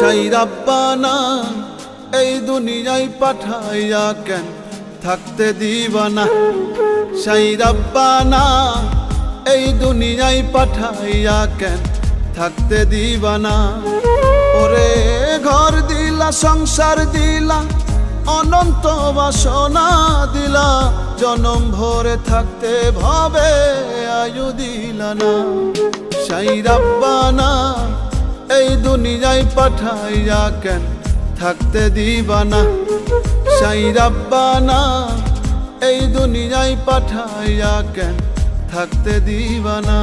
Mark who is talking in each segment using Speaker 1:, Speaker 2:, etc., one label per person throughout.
Speaker 1: সাই রাব্বানা এই দুনিয়ায় পাঠাইয়া কেন থাকতে দিবানা। সাই রাব্বানা এই দুনিয়ায় পাঠাইয়া কেন থাকতে দিবানা। ওরে ঘর দিলা সংসার দিলা অনন্ত বাসনা দিলা, জনম ভরে থাকতে ভাবে আয়ু দিলা না। সাই রাব্বানা এই দুনিয়ায় পাঠাইয়া কেন থাকতে দিবানা। সাই রাব্বানা এই দুনিয়ায় পাঠাইয়া কেন থাকতে দিবানা।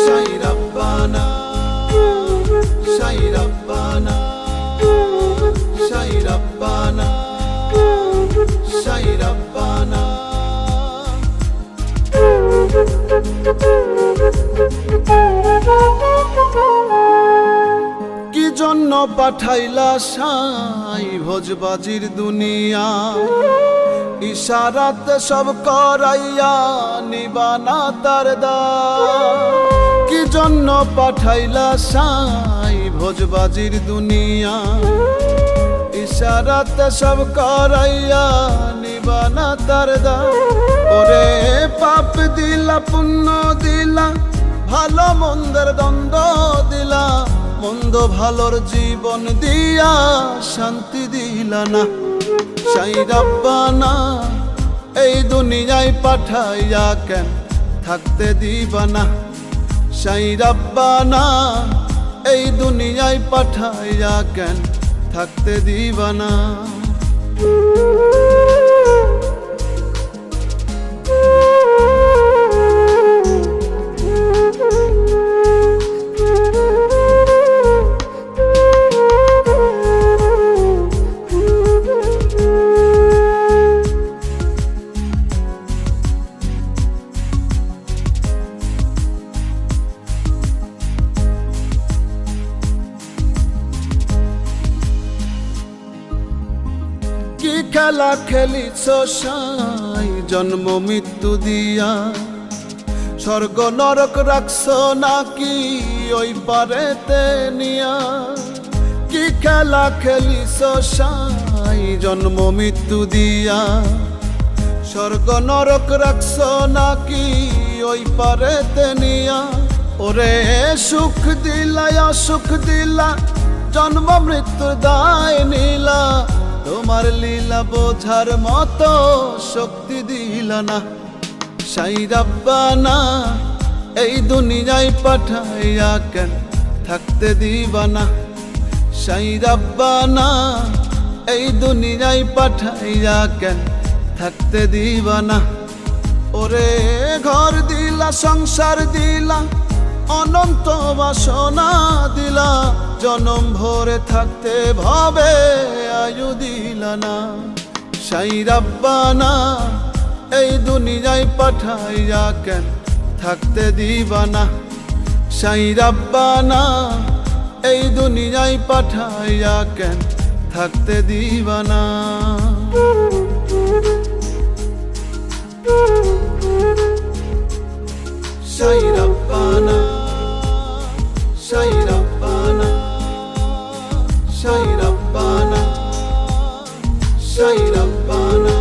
Speaker 1: সাই রাব্বানা সাই রাব্বানা সাই রাব্বানা সাই রাব্বানা। কি জন্য পাঠাইলা সাই ভোজবাজির দুনিয়া, ইশারাতে সব করাইয়া নিবানা তার দ্বার। কি জন্য পাঠাইলা সাই ভোজবাজির দুনিয়া, ইশারাতে সব করাইয়া নিবানা তার দ্বার। ওরে পাপ দিলা পুণ্য দিলা ভালো মন্দের দ্বন্দ্ব দিলা, মন্দ ভালোর জীবন দিয়া শান্তি দিলা না। সাই রাব্বানা এই দুনিয়ায় পাঠাইয়া কেন থাকতে দিবানা। সাই রাব্বানা এই দুনিয়ায় পাঠাইয়া কেন থাকতে দিবানা। কি খেলা খেলিছ সাই জন্ম মৃত্যু দিয়া, স্বর্গ নরক রাখছ নাকি ওই পারেতে নিয়া। কি খেলা খেলিছ সাই জন্ম মৃত্যু দিয়া, স্বর্গ নরক রাখছ নাকি ওই পারেতে নিয়া। ওরে সুখ দিলা অসুখ দিলা জন্ম মৃত্যুর দায় নিলা, তোমার লীলা বোঝার মতো শক্তি দিলা না। সাই রাব্বানা এই দুনিয়ায় পাঠাইয়া কেন থাকতে দিবানা। সাই রাব্বানা এই দুনিয়ায় পাঠাইয়া কেন থাকতে দিবানা। ওরে ঘর দিলা সংসার দিলা অনন্ত বাসনা দিলা, জনম ভরে থাকতে ভাবে আয়ু দিলা না। সাই রাব্বানা এই দুনিয়ায় পাঠাইয়া কেন থাকতে দিবানা। সাই রাব্বানা এই দুনিয়ায় পাঠাইয়া কেন থাকতে দিবানা। সাই রাব্বানা সাই রাব্বানা সাই রাব্বানা সাই রাব্বানা।